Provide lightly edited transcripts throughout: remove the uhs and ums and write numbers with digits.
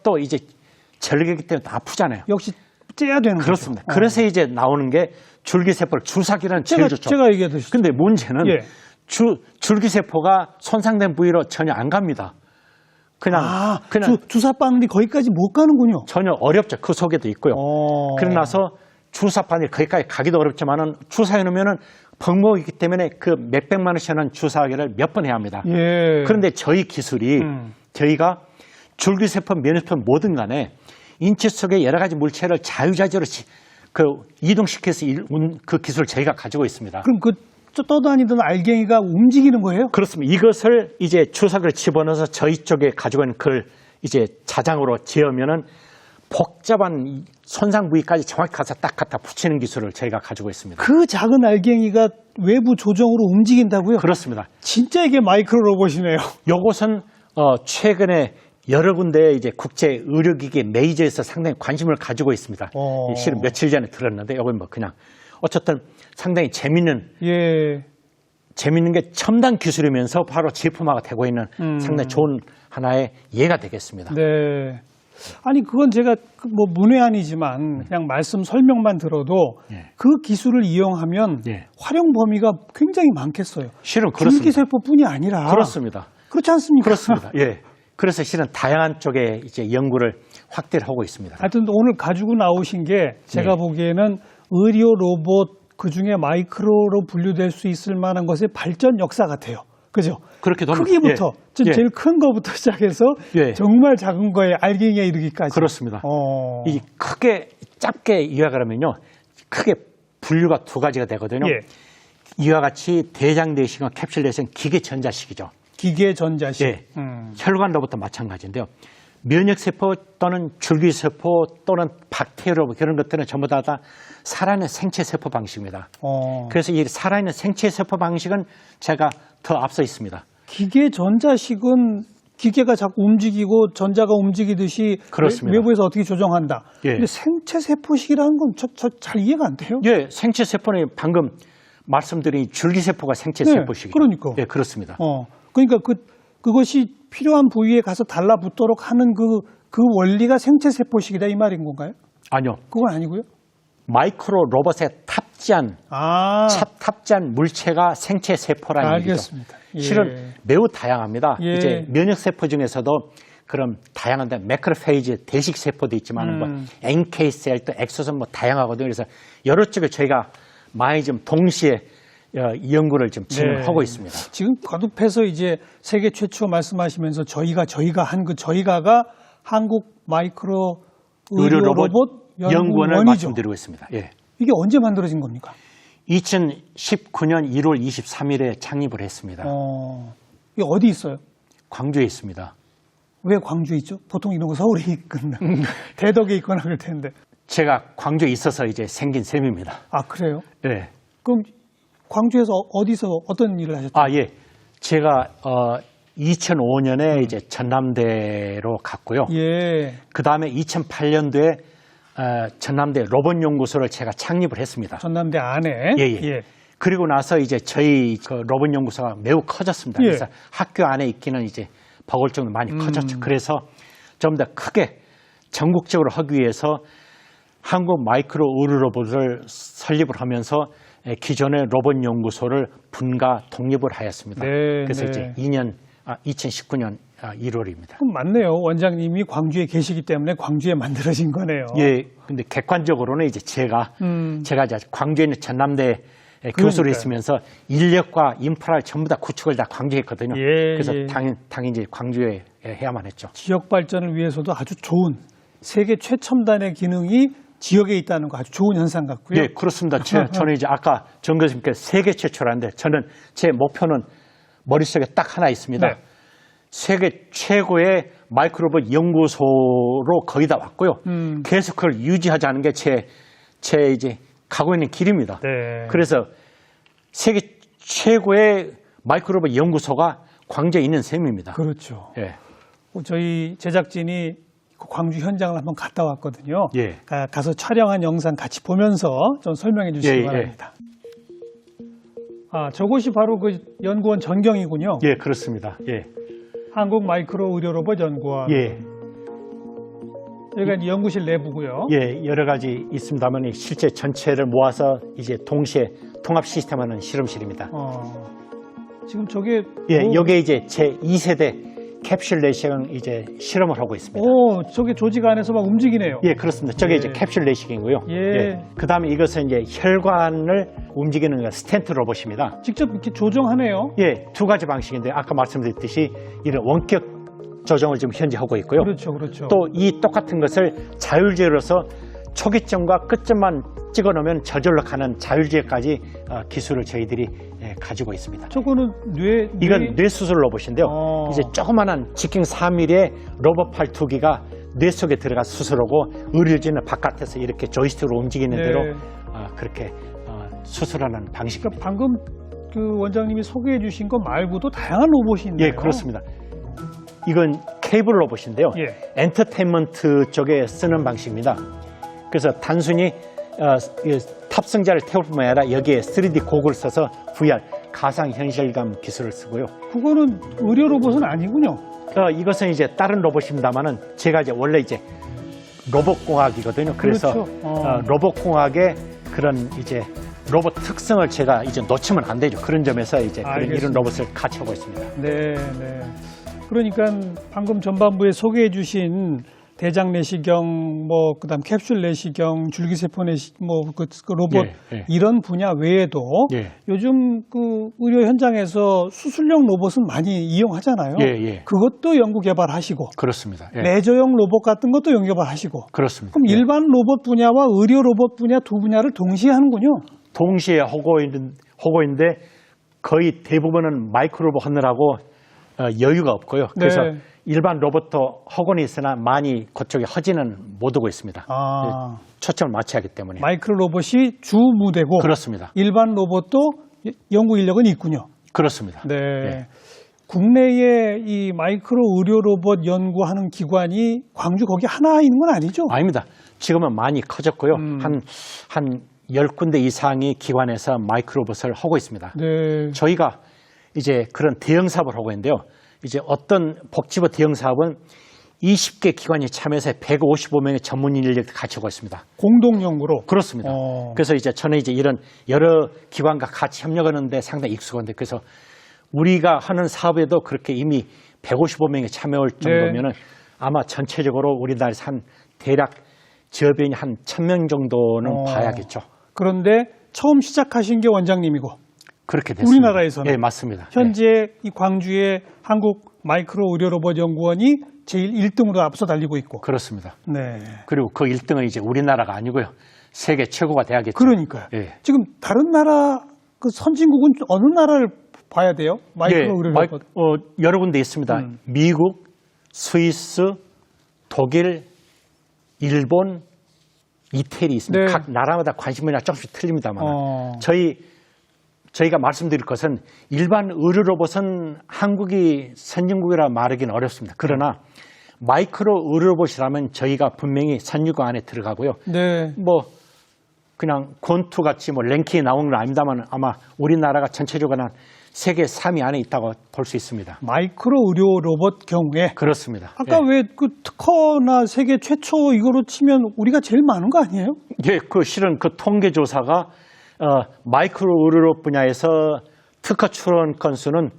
또 이제 절개기 때문에 또 아프잖아요. 역시 째야 되는 그렇습니다. 거죠. 그래서 이제 나오는 게 줄기세포를 주사기는 제일 좋죠. 제가 얘기하듯이. 근데 문제는 예. 줄기세포가 손상된 부위로 전혀 안 갑니다. 그냥 주사바늘이 거기까지 못 가는군요. 전혀 어렵죠. 그 속에도 있고요. 그러고 나서 주사바늘이 거기까지 가기도 어렵지만은 주사해 놓으면은 벙목이기 때문에 그 몇백만 원씩 하는 주사하기를 몇 번 해야 합니다. 예. 그런데 저희 기술이 저희가 줄기세포, 면역세포 뭐든 간에 인체 속에 여러 가지 물체를 자유자재로 이동시켜서 그 기술을 저희가 가지고 있습니다. 그럼 그 떠다니던 알갱이가 움직이는 거예요? 그렇습니다. 이것을 이제 주사기를 집어넣어서 저희 쪽에 가지고 있는 그걸 이제 자장으로 지으면은 복잡한 손상 부위까지 정확히 가서 딱 갖다 붙이는 기술을 저희가 가지고 있습니다. 그 작은 알갱이가 외부 조정으로 움직인다고요? 그렇습니다. 진짜 이게 마이크로 로봇이네요. 요것은 최근에 여러 군데 이제 국제 의료기기 메이저에서 상당히 관심을 가지고 있습니다. 실은 며칠 전에 들었는데 이건 뭐 그냥 어쨌든 상당히 재밌는 게 첨단 기술이면서 바로 제품화가 되고 있는 상당히 좋은 하나의 예가 되겠습니다. 네. 아니 그건 제가 뭐 문외한이지만 그냥 말씀 설명만 들어도 그 기술을 이용하면 활용 범위가 굉장히 많겠어요. 실은 그렇습니다. 줄기세포뿐이 아니라 그렇습니다. 그렇지 않습니까? 그렇습니다. 예. 그래서 실은 다양한 쪽에 이제 연구를 확대를 하고 있습니다. 하여튼 오늘 가지고 나오신 게 제가 보기에는 의료 로봇 그중에 마이크로로 분류될 수 있을 만한 것의 발전 역사 같아요. 그죠? 그렇게 크기부터 제일 큰 거부터 시작해서 정말 작은 거에 알갱이에 이르기까지. 그렇습니다. 이 크게 짧게 요약을 하면요. 크게 분류가 두 가지가 되거든요. 이와 같이 대장내시경 캡슐내시경 기계전자식이죠. 기계전자식. 혈관로부터 마찬가지인데요. 면역세포 또는 줄기세포 또는 박테리아 그런 것들은 전부 다 살아있는 생체세포 방식입니다. 그래서 이 살아있는 생체세포 방식은 제가 더 앞서 있습니다. 기계전자식은 기계가 자꾸 움직이고 전자가 움직이듯이 그렇습니다. 외부에서 어떻게 조정한다. 근데 생체세포식이라는 건 저 잘 이해가 안 돼요. 생체세포는 방금 말씀드린 줄기세포가 생체세포식이죠. 그러니까. 그렇습니다. 그러니까 그것이 필요한 부위에 가서 달라붙도록 하는 그 원리가 생체세포식이다 이 말인 건가요? 아니요. 그건 아니고요. 마이크로 로봇에 탑재한 물체가 생체세포라는 얘기죠. 알겠습니다. 실은 매우 다양합니다. 이제 면역세포 중에서도 그럼 다양한데 매크로페이지 대식세포도 있지만 뭐 NK셀 또 엑소선 뭐 다양하거든요. 그래서 여러 쪽에 저희가 많이 좀 동시에 연구를 지금 진행하고 있습니다. 지금 거듭해서 이제 세계 최초 말씀하시면서 저희가 한 그 저희가가 한국 마이크로 의료 로봇 연구원을 말씀드리고 있습니다. 이게 언제 만들어진 겁니까? 2019년 1월 23일에 창립을 했습니다. 이게 어디 있어요? 광주에 있습니다. 왜 광주에 있죠? 보통 이런 거 서울에 있거나 대덕에 있거나 그럴 텐데. 제가 광주에 있어서 이제 생긴 셈입니다. 아, 그래요? 네. 그럼 광주에서 어디서 어떤 일을 하셨죠? 제가 2005년에 이제 전남대로 갔고요. 그 다음에 2008년도에 전남대 로봇연구소를 제가 창립을 했습니다. 전남대 안에? 그리고 나서 이제 저희 그 로봇연구소가 매우 커졌습니다. 그래서 학교 안에 있기는 이제 버거울 정도로 많이 커졌죠. 그래서 좀 더 크게 전국적으로 하기 위해서 한국 마이크로 의료 로봇을 설립을 하면서 기존의 로봇연구소를 분가 독립을 하였습니다. 그래서 이제 2019년 1월입니다. 그럼 맞네요. 원장님이 광주에 계시기 때문에 광주에 만들어진 거네요. 근데 객관적으로는 이제 제가 이제 광주에 있는 전남대 교수로 있으면서 인력과 인프라를 전부 다 구축을 다 광주에 했거든요. 그래서 당연히 이제 광주에 해야만 했죠. 지역 발전을 위해서도 아주 좋은 세계 최첨단의 기능이 지역에 있다는 거 아주 좋은 현상 같고요. 그렇습니다. 저는 이제 아까 정 교수님께서 세계 최초라는데 저는 제 목표는 머릿속에 딱 하나 있습니다. 세계 최고의 마이크로로봇 연구소로 거의 다 왔고요. 계속 그걸 유지하자는 게 제 이제 가고 있는 길입니다. 그래서 세계 최고의 마이크로로봇 연구소가 광주에 있는 셈입니다. 그렇죠. 저희 제작진이 광주 현장을 한번 갔다 왔거든요. 가서 촬영한 영상 같이 보면서 좀 설명해 주시기 바랍니다. 저곳이 바로 그 연구원 전경이군요. 그렇습니다. 한국 마이크로 의료 로봇 연구원. 여기가 이제 연구실 내부고요. 예, 여러 가지 있습니다만 실제 전체를 모아서 이제 동시에 통합 시스템하는 실험실입니다. 지금 저게 예, 요게 이제 제 2세대 캡슐 내시경 이제 실험을 하고 있습니다. 저게 조직 안에서 막 움직이네요. 예, 그렇습니다. 저게 이제 캡슐 내시경이고요. 예. 그다음에 이것은 이제 혈관을 움직이는 스텐트 로봇입니다. 직접 이렇게 조정하네요. 예, 두 가지 방식인데 아까 말씀드렸듯이 이런 원격 조정을 지금 현재 하고 있고요. 그렇죠, 그렇죠. 또 이 똑같은 것을 자율제어로서 초기점과 끝점만 찍어놓으면 저절로 가는 자율제어까지 기술을 저희들이 가지고 있습니다. 저거는 이건 뇌수술 로봇인데요. 이제 조그만한 직경 4mm의 로봇 팔2기가 뇌 속에 들어가 수술하고 의료진은 바깥에서 이렇게 조이스틱으로 움직이는 대로 그렇게 수술하는 방식입니다. 방금 그 원장님이 소개해 주신 것 말고도 다양한 로봇이 있네요. 예, 그렇습니다. 이건 케이블 로봇인데요. 엔터테인먼트 쪽에 쓰는 방식입니다. 그래서 단순히 탑승자를 태울 뿐만 아니라 여기에 3D 고글을 써서 VR, 가상현실감 기술을 쓰고요. 그거는 의료 로봇은 아니군요. 이것은 이제 다른 로봇입니다만은 제가 이제 원래 이제 로봇공학이거든요. 그래서 그렇죠. 로봇공학의 그런 이제 로봇 특성을 제가 이제 놓치면 안 되죠. 그런 점에서 이제 이런 로봇을 같이 하고 있습니다. 네, 네. 그러니까 방금 전반부에 소개해 주신 대장 내시경, 그다음 캡슐 내시경, 줄기세포 그 로봇 이런 분야 외에도 요즘 그 의료 현장에서 수술용 로봇은 많이 이용하잖아요. 그것도 연구 개발하시고, 그렇습니다. 레저용 로봇 같은 것도 연구 개발하시고, 그렇습니다. 그럼 일반 로봇 분야와 의료 로봇 분야 두 분야를 동시에 하는군요. 동시에 하고 있는데 거의 대부분은 마이크로 로봇 하느라고 여유가 없고요. 그래서 일반 로봇도 허건이 있으나 많이 그쪽에 허지는 못 오고 있습니다. 초점을 맞춰야 하기 때문에. 마이크로 로봇이 주 무대고 그렇습니다. 일반 로봇도 연구 인력은 있군요. 그렇습니다. 네. 국내에 이 마이크로 의료 로봇 연구하는 기관이 광주 거기 하나 있는 건 아니죠? 아닙니다. 지금은 많이 커졌고요. 한 10군데 이상의 기관에서 마이크로 로봇을 하고 있습니다. 네. 저희가 이제 그런 대형 사업을 하고 있는데요. 이제 어떤 복지부 대형 사업은 20개 기관이 참여해서 155명의 전문 인력을 같이 하고 있습니다. 공동 연구로. 그렇습니다. 그래서 이제 저는 이제 이런 여러 기관과 같이 협력하는데 상당히 익숙한데 그래서 우리가 하는 사업에도 그렇게 이미 155명이 참여할 정도면은 아마 전체적으로 우리나라에서 한 대략 지역변이 한 1000명 정도는 봐야겠죠. 그런데 처음 시작하신 게 원장님이고. 그렇게 됐습니다. 우리나라에서는. 예, 맞습니다. 현재 이 광주의 한국 마이크로 의료 로봇 연구원이 제일 1등으로 앞서 달리고 있고. 그렇습니다. 네. 그리고 그 1등은 이제 우리나라가 아니고요. 세계 최고가 돼야겠죠. 그러니까요. 지금 다른 나라 그 선진국은 어느 나라를 봐야 돼요? 마이크로 의료 로봇. 여러 군데 있습니다. 미국, 스위스, 독일, 일본, 이태리 있습니다. 네. 각 나라마다 관심 분야 조금씩 틀립니다만 저희가 말씀드릴 것은 일반 의료 로봇은 한국이 선진국이라 말하기는 어렵습니다. 그러나 마이크로 의료 로봇이라면 저희가 분명히 선진국 안에 들어가고요. 네. 그냥 권투 같이 랭킹에 나오는 건 아닙니다만 아마 우리나라가 전체적으로 한 세계 3위 안에 있다고 볼 수 있습니다. 마이크로 의료 로봇 경우에. 그렇습니다. 아까 왜 그 특허나 세계 최초 이거로 치면 우리가 제일 많은 거 아니에요? 예, 실은 그 통계 조사가 마이크로 의료 로봇 분야에서 특허 출원 건수는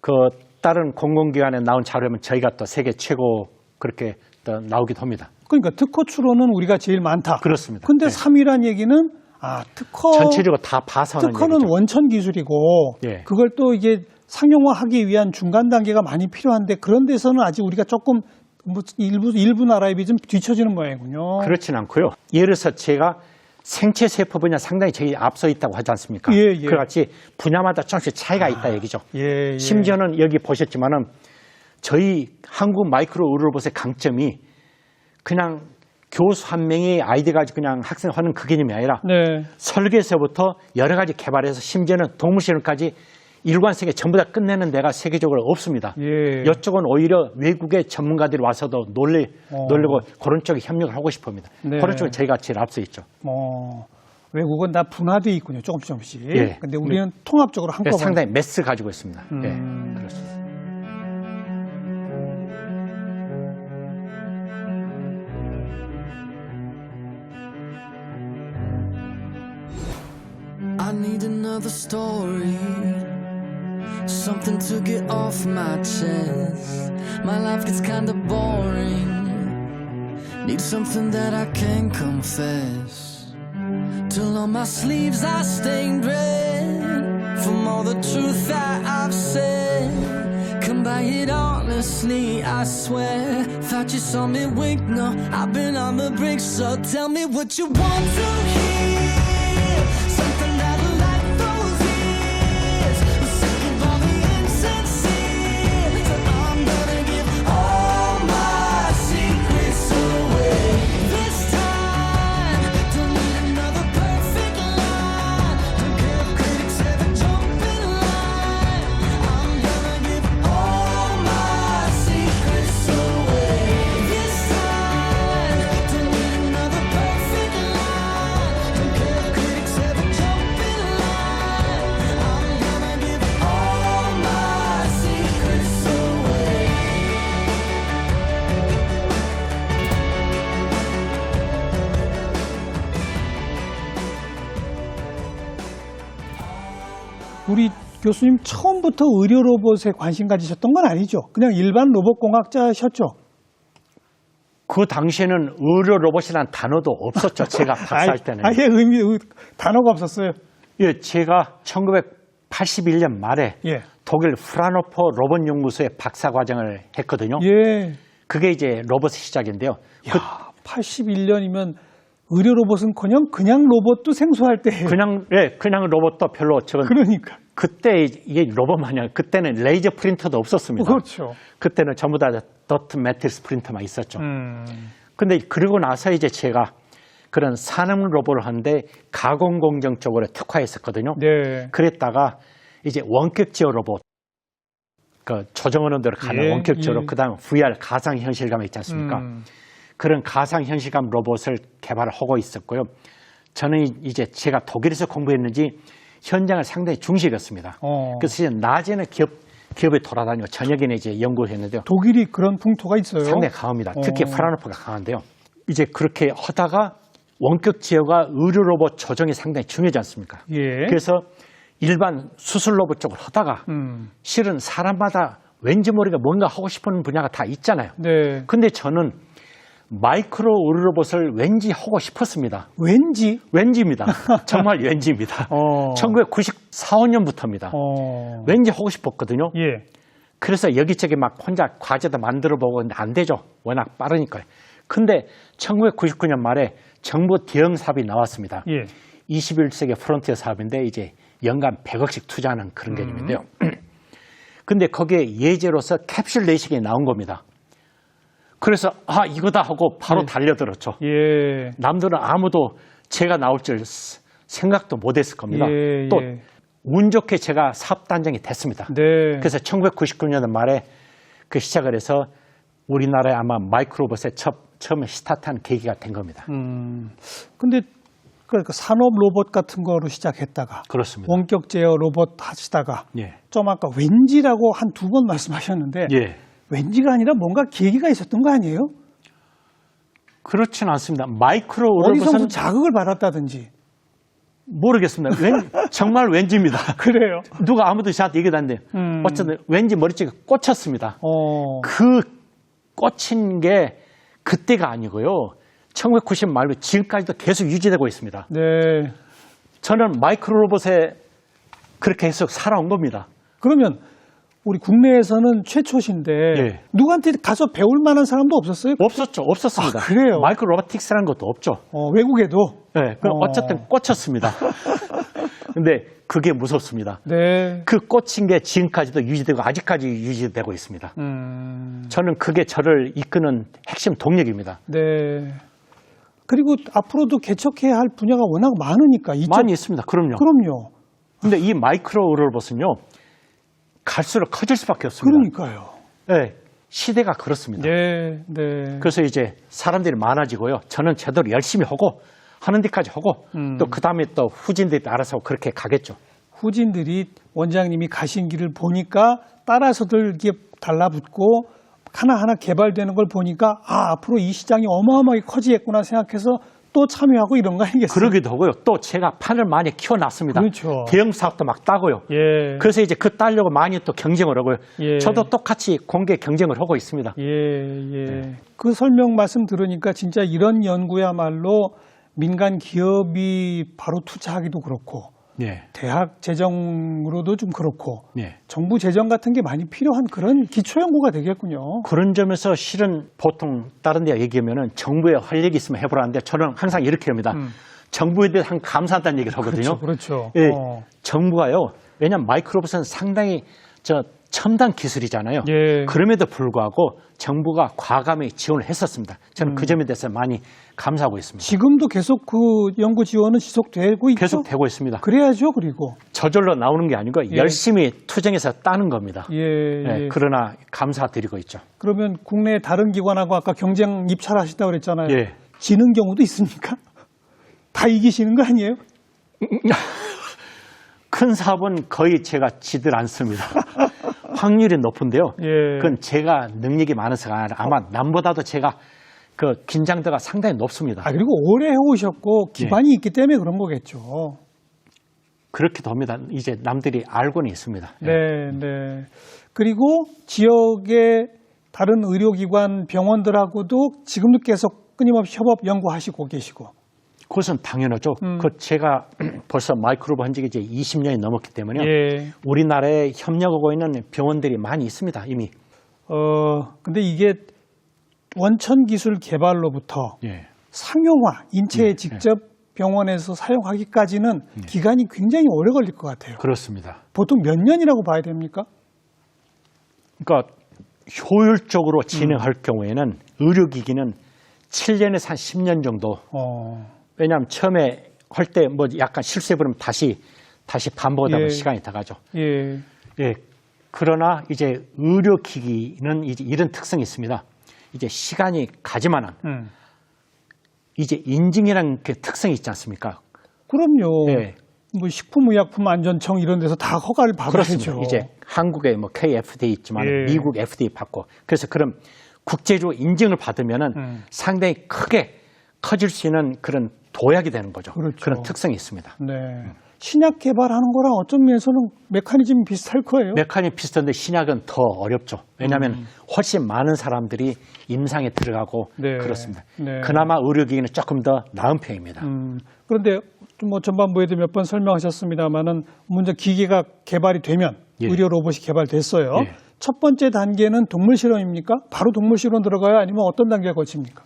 그 다른 공공기관에 나온 자료면 저희가 또 세계 최고 그렇게 또 나오기도 합니다. 그러니까 특허 출원은 우리가 제일 많다. 그렇습니다. 근데 3위란 얘기는 특허 전체적으로 다 봐서 하는 특허는 얘기죠. 원천 기술이고 그걸 또 이게 상용화하기 위한 중간 단계가 많이 필요한데 그런 데서는 아직 우리가 조금 일부 나라에 비해 좀 뒤처지는 모양이군요. 그렇진 않고요. 예를 들어서 제가 생체 세포 분야 상당히 저희 앞서 있다고 하지 않습니까? 그같이 분야마다 조금씩 차이가 있다 얘기죠. 심지어는 여기 보셨지만은 저희 한국 마이크로 의료 로봇의 강점이 그냥 교수 한 명이 아이디 가지고 그냥 학생하는 그 개념이 아니라 설계에서부터 여러 가지 개발해서 심지어는 동물실험까지 일관성에 전부 다 끝내는 데가 세계적으로 없습니다. 이쪽은 오히려 외국의 전문가들이 와서도 놀리고 그런 쪽에 협력을 하고 싶습니다. 그런 쪽은 저희가 제일 앞서 있죠. 외국은 다 분화되어 있군요. 조금씩. 근데 우리는 통합적으로 한꺼번에. 상당히 매스 가지고 있습니다. 그렇습니다. need another story, something to get off my chest. My life gets kinda boring, need something that I can confess. Till on my sleeves I stained red from all the truth that I've said. Come by it honestly, I swear. Thought you saw me wink, no, I've been on the brink. So tell me what you want to hear, something that'll light those ears. I'm sick of all the insincere, so I'm gonna give all my secrets away. This time, don't need another perfect line. Don't care if critics ever jump in line. I'm gonna give all my secrets away. This time, don't need another perfect line. Don't care if critics ever jump in line. I'm gonna give all my secrets away. 우리 교수님 처음부터 의료 로봇에 관심 가지셨던 건 아니죠? 그냥 일반 로봇 공학자셨죠? 그 당시에는 의료 로봇이라는 단어도 없었죠. 제가 박사할 때는. 아예 단어가 없었어요. 예, 제가 1981년 말에 예. 독일 프라노퍼 로봇 연구소에 박사 과정을 했거든요. 예. 그게 이제 로봇의 시작인데요. 야, 81년이면 의료 로봇은커녕 그냥 로봇도 생소할 때예요. 그냥 로봇도 별로 그러니까. 그때 이게 로봇만이 아니라 그때는 레이저 프린터도 없었습니다. 그렇죠. 그때는 전부 다 더트 매트릭스 프린터만 있었죠. 근데 그러고 나서 이제 제가 그런 산업 로봇을 하는데 가공 공정 쪽으로 특화했었거든요. 네. 그랬다가 이제 원격 제어 로봇, 그 조정원원대로 가는 예, 원격 제어로 예. 그다음 VR 가상 현실감 있지 않습니까? 그런 가상 현실감 로봇을 개발하고 있었고요. 저는 이제 제가 독일에서 공부했는지 현장을 상당히 중시했습니다. 그래서 이제 낮에는 기업에 돌아다니고 저녁에는 이제 연구를 했는데요. 독일이 그런 풍토가 있어요. 상당히 강합니다. 특히 프라노프가 강한데요. 이제 그렇게 하다가 원격 제어가 의료 로봇 조정이 상당히 중요하지 않습니까? 예. 그래서 일반 수술 로봇 쪽을 하다가 실은 사람마다 왠지 모르게 뭔가 하고 싶은 분야가 다 있잖아요. 네. 근데 저는 마이크로 의료 로봇을 왠지 하고 싶었습니다. 왠지입니다. 정말 왠지입니다. 1994, 5년부터입니다. 왠지 하고 싶었거든요. 예. 그래서 여기저기 막 혼자 과제도 만들어 보고 근데 안 되죠. 워낙 빠르니까요. 근데 1999년 말에 정부 대형 사업이 나왔습니다. 예. 21세기 프론티어 사업인데 이제 연간 100억씩 투자하는 그런 개념인데요. 근데 거기에 예제로서 캡슐 내시경이 나온 겁니다. 그래서 이거다 하고 바로 달려들었죠. 예. 남들은 아무도 제가 나올 줄 생각도 못했을 겁니다. 예, 또 예. 운 좋게 제가 사업단장이 됐습니다. 네. 그래서 1999년 말에 그 시작을 해서 우리나라에 아마 마이크로봇에 처음에 스타트한 계기가 된 겁니다. 근데 그러니까 산업 로봇 같은 거로 시작했다가 그렇습니다. 원격 제어 로봇 하시다가 예. 좀 아까 왠지라고 한 두 번 말씀하셨는데 예. 왠지가 아니라 뭔가 계기가 있었던 거 아니에요? 그렇지는 않습니다. 마이크로 어디서 무슨 로봇은 자극을 받았다든지. 모르겠습니다. 정말 왠지입니다. 그래요? 누가 아무도 저한테 얘기도 안 돼요. 어쨌든 왠지 머리쪽에 꽂혔습니다. 그 꽂힌 게 그때가 아니고요. 1990 말고 지금까지도 계속 유지되고 있습니다. 네. 저는 마이크로 로봇에 그렇게 계속 살아온 겁니다. 그러면 우리 국내에서는 최초신데 예. 누구한테 가서 배울 만한 사람도 없었어요? 없었습니다. 그래요? 마이크로 로보틱스라는 것도 없죠. 외국에도? 네, 그럼 어쨌든 꽂혔습니다. 근데 그게 무섭습니다. 네. 그 꽂힌 게 지금까지도 유지되고 아직까지 유지되고 있습니다. 저는 그게 저를 이끄는 핵심 동력입니다. 네. 그리고 앞으로도 개척해야 할 분야가 워낙 많으니까. 많이 있습니다. 그럼요. 그럼요. 근데 이 마이크로 로봇은요, 갈수록 커질 수밖에 없습니다. 그러니까요. 네, 시대가 그렇습니다. 네, 네. 그래서 이제 사람들이 많아지고요. 저는 제대로 열심히 하고 하는 데까지 하고 또 그 다음에 또 후진들이 알아서 그렇게 가겠죠. 후진들이 원장님이 가신 길을 보니까 따라서들 이게 달라붙고 하나하나 개발되는 걸 보니까 앞으로 이 시장이 어마어마하게 커지겠구나 생각해서 또 참여하고 이런 거 아니겠어요? 그러기도 하고요. 또 제가 판을 많이 키워놨습니다. 그렇죠. 대형 사업도 막 따고요. 예. 그래서 이제 그 따려고 많이 또 경쟁을 하고요. 예. 저도 똑같이 공개 경쟁을 하고 있습니다. 예. 그 설명 말씀 들으니까 진짜 이런 연구야말로 민간 기업이 바로 투자하기도 그렇고 예. 대학 재정으로도 좀 그렇고 예. 정부 재정 같은 게 많이 필요한 그런 기초 연구가 되겠군요. 그런 점에서 실은 보통 다른 데 얘기하면은 정부에 할 얘기 있으면 해보라는데 저는 항상 이렇게 합니다. 정부에 대해 항상 감사하다는 얘기를 하거든요. 그렇죠. 예, 정부가요. 왜냐하면 마이크로봇은 상당히 첨단 기술이잖아요. 예. 그럼에도 불구하고 정부가 과감히 지원을 했었습니다. 저는 그 점에 대해서 많이 감사하고 있습니다. 지금도 계속 그 연구 지원은 지속되고 있죠. 계속 되고 있습니다. 그래야죠. 그리고 저절로 나오는 게 아니고 예. 열심히 투쟁해서 따는 겁니다. 예. 그러나 감사드리고 있죠. 그러면 국내 다른 기관하고 아까 경쟁 입찰하시다고 그랬잖아요. 예. 지는 경우도 있습니까? 다 이기시는 거 아니에요? 큰 사업은 거의 제가 지들 않습니다. 확률이 높은데요. 예. 그건 제가 능력이 많아서가 아니라 아마 남보다도 제가 그 긴장도가 상당히 높습니다. 그리고 오래 해오셨고 기반이 있기 때문에 그런 거겠죠. 그렇기도 합니다. 이제 남들이 알고는 있습니다. 네. 그리고 지역의 다른 의료기관, 병원들하고도 지금도 계속 끊임없이 협업 연구하시고 계시고. 그것은 당연하죠. 그 제가 벌써 마이크로브 한 지가 이제 20년이 넘었기 때문에 예. 우리나라에 협력하고 있는 병원들이 많이 있습니다. 이미. 근데 이게 원천 기술 개발로부터 예. 상용화, 인체에 직접 병원에서 사용하기까지는 기간이 굉장히 오래 걸릴 것 같아요. 그렇습니다. 보통 몇 년이라고 봐야 됩니까? 그러니까 효율적으로 진행할 경우에는 의료기기는 7년에서 한 10년 정도. 왜냐하면 처음에 할 때 뭐 약간 실수해버리면 다시 반복하다 보면 시간이 더 가죠. 예. 그러나 이제 의료기기는 이제 이런 특성이 있습니다. 이제 시간이 가지만은 이제 인증이라는 그 특성이 있지 않습니까? 그럼요. 예. 뭐 식품의약품안전청 이런 데서 다 허가를 그렇습니다. 받아야죠. 이제 한국에 뭐 KFDA 있지만 예. 미국 FDA 받고 그래서 그런 국제적으로 인증을 받으면은 상당히 크게 커질 수 있는 그런 도약이 되는 거죠. 그렇죠. 그런 특성이 있습니다. 네. 신약 개발하는 거랑 어떤 면에서는 메커니즘이 비슷할 거예요. 메커니즘 비슷한데 신약은 더 어렵죠. 왜냐하면 훨씬 많은 사람들이 임상에 들어가고 네. 그렇습니다. 네. 그나마 의료기기는 조금 더 나은 편입니다. 그런데 뭐 전반부에도 몇 번 설명하셨습니다만은 먼저 기계가 개발이 되면 예. 의료 로봇이 개발됐어요. 예. 첫 번째 단계는 동물 실험입니까? 바로 동물 실험 들어가요? 아니면 어떤 단계가 거칩니까?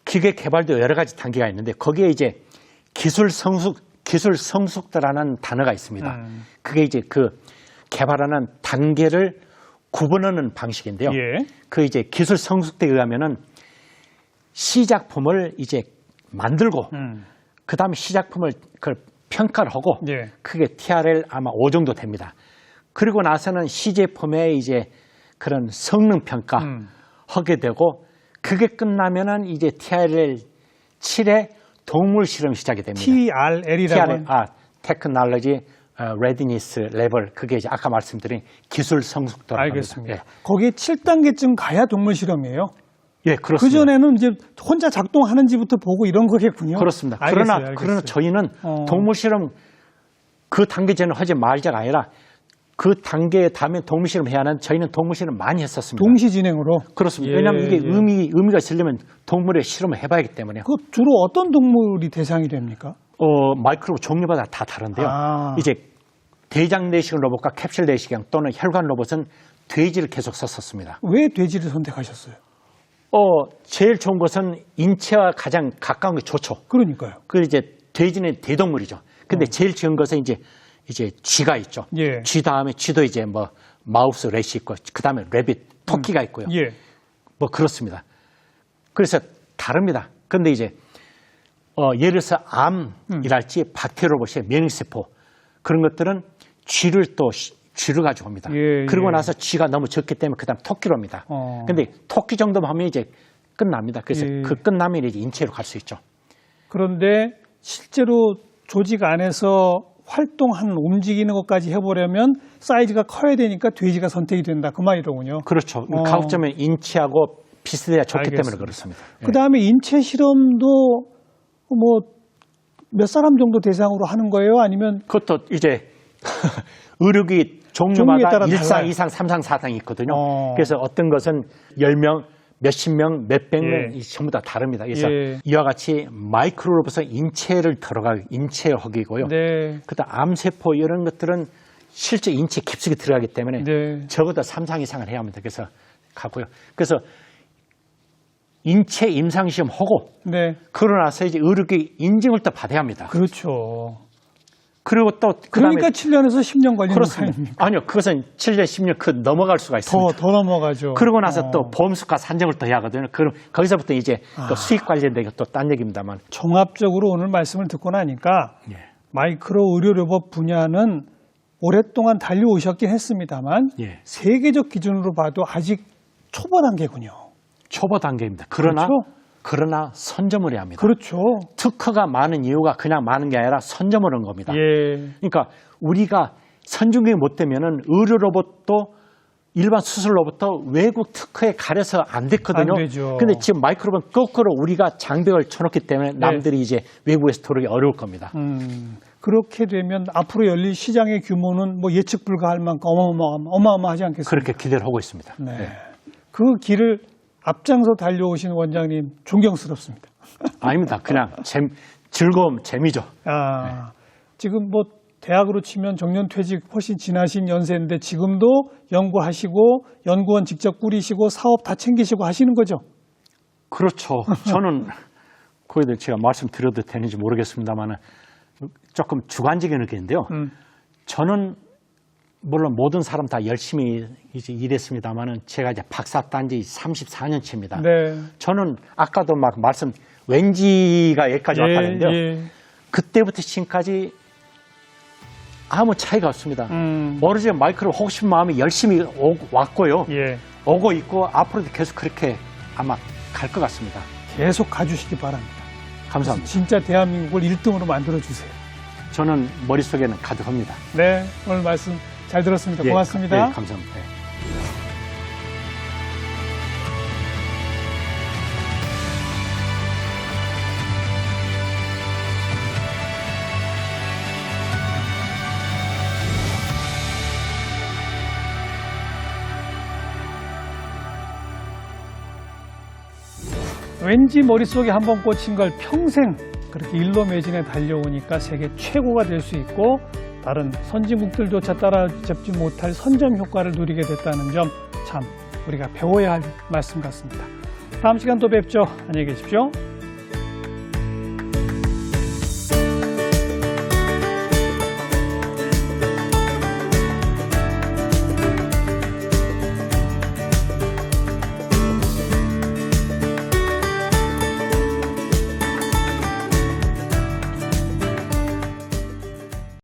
기계 개발도 여러 가지 단계가 있는데 거기에 이제 기술 성숙도라는 단어가 있습니다. 그게 이제 그 개발하는 단계를 구분하는 방식인데요. 예. 그 이제 기술 성숙도에 의하면은 시작품을 이제 만들고 그 다음에 시작품을 그걸 평가를 하고 예. 그게 TRL 아마 5 정도 됩니다. 그리고 나서는 시제품의 이제 그런 성능 평가 하게 되고 그게 끝나면은 이제 TRL 7의 동물 실험 시작이 됩니다. TRL이라고 테크놀로지 레디니스 레벨 그게 이제 아까 말씀드린 기술 성숙도라고 알겠습니다. 합니다. 거기에 7단계쯤 가야 동물 실험이에요. 예, 그렇습니다. 그 전에는 이제 혼자 작동하는지부터 보고 이런 거겠군요. 그렇습니다. 알겠어요. 그러나 저희는 동물 실험 그 단계 전에 하지 말자가 아니라 그 단계에 닿으면 동물 실험 해야 하는 저희는 동물 실험 많이 했었습니다. 동시 진행으로. 그렇습니다. 예, 왜냐하면 이게 예. 의미가 있으려면 동물에 실험을 해봐야 하기 때문에. 그 주로 어떤 동물이 대상이 됩니까? 마이크로브 종류마다 다 다른데요. 이제 대장 내시경 로봇과 캡슐 내시경 또는 혈관 로봇은 돼지를 계속 썼었습니다. 왜 돼지를 선택하셨어요? 제일 좋은 것은 인체와 가장 가까운 게 좋죠. 그러니까요. 그 이제 돼지는 대동물이죠. 근데 제일 좋은 것은 이제 쥐가 있죠. 예. 쥐 다음에 쥐도 이제 뭐 마우스 렛이 있고 그 다음에 레빗 토끼가 있고요. 예. 뭐 그렇습니다. 그래서 다릅니다. 근데 이제 예를 들어서 암이랄지 박테리아 로봇의 면역세포 그런 것들은 쥐를 가지고 옵니다. 예, 그러고 예. 나서 쥐가 너무 적기 때문에 그다음 토끼로 옵니다. 근데 토끼 정도만 하면 이제 끝납니다. 그래서 예. 그 끝나면 이제 인체로 갈 수 있죠. 그런데 실제로 조직 안에서 활동하는 움직이는 것까지 해보려면 사이즈가 커야 되니까 돼지가 선택이 된다. 그 말이로군요. 그렇죠. 가급적이면 인체하고 비슷해야 좋기 알겠습니다. 때문에 그렇습니다. 예. 그 다음에 인체 실험도 뭐 몇 사람 정도 대상으로 하는 거예요? 아니면 그것도 이제 의료기 종류에 종류마다 따라 1상, 달라요. 2상, 3상, 4상이 있거든요. 어. 그래서 어떤 것은 10명, 몇십 명, 몇백 명 예. 전부 다 다릅니다. 그래서 예. 이와 같이 마이크로로부터 인체를 들어가기, 인체 허기고요. 네. 그다음 암세포 이런 것들은 실제 인체 깊숙이 들어가기 때문에 네. 적어도 3상 이상을 해야 합니다. 그래서 가고요. 그래서 인체 임상시험 하고 네. 그러고 나서 이제 의료기 인증을 또 받아야 합니다. 그렇죠. 그리고 또 그러니까 7년에서 10년 걸리는 그렇습니다. 사입니까? 아니요, 그것은 7년, 10년 그 넘어갈 수가 있습니다. 더 넘어가죠. 그러고 나서 또 보험수가 산정을 또 해야 하거든요. 그럼 거기서부터 이제 또 수익 관련된 게 또 딴 얘기입니다만. 종합적으로 오늘 말씀을 듣고 나니까 예. 마이크로 의료 로봇 분야는 오랫동안 달려오셨긴 했습니다만 예. 세계적 기준으로 봐도 아직 초보 단계군요. 초보 단계입니다. 그러나 그렇죠? 그러나 선점을 해야 합니다. 그렇죠. 특허가 많은 이유가 그냥 많은 게 아니라 선점을 한 겁니다. 예. 그러니까 우리가 선진국이 못 되면은 의료 로봇도 일반 수술 로봇도 외국 특허에 가려서 안 됐거든요. 안 되죠. 근데 지금 마이크로는 거꾸로 우리가 장벽을 쳐놓기 때문에 남들이 이제 외국에서 들어오기 어려울 겁니다. 그렇게 되면 앞으로 열릴 시장의 규모는 뭐 예측 불가할 만큼 어마어마하지 않겠습니까? 그렇게 기대를 하고 있습니다. 네. 네. 그 길을 앞장서 달려오신 원장님 존경스럽습니다. 아닙니다. 그냥 즐거움, 재미죠. 지금 뭐 대학으로 치면 정년퇴직 훨씬 지나신 연세인데 지금도 연구하시고 연구원 직접 꾸리시고 사업 다 챙기시고 하시는 거죠? 그렇죠. 저는 거기에 대해 제가 말씀드려도 되는지 모르겠습니다만 조금 주관적인 의견인데요. 저는 물론 모든 사람 다 열심히 이제 일했습니다만은 제가 이제 박사 딴 지 34년째입니다. 네. 저는 아까도 막 왠지가 여기까지 왔다는데요. 예. 그때부터 지금까지 아무 차이가 없습니다. 모르지만 마이크로 하고 싶은 마음이 열심히 왔고요. 예. 오고 있고 앞으로도 계속 그렇게 아마 갈 것 같습니다. 계속 가주시기 바랍니다. 감사합니다. 진짜 대한민국을 1등으로 만들어주세요. 저는 머릿속에는 가득합니다. 네. 오늘 말씀 잘 들었습니다. 예, 고맙습니다. 예, 감사합니다. 예. 왠지 머릿속에 한번 꽂힌 걸 평생 그렇게 일로 매진해 달려오니까 세계 최고가 될 수 있고 다른 선진국들조차 따라잡지 못할 선점 효과를 누리게 됐다는 점 참 우리가 배워야 할 말씀 같습니다. 다음 시간 또 뵙죠. 안녕히 계십시오.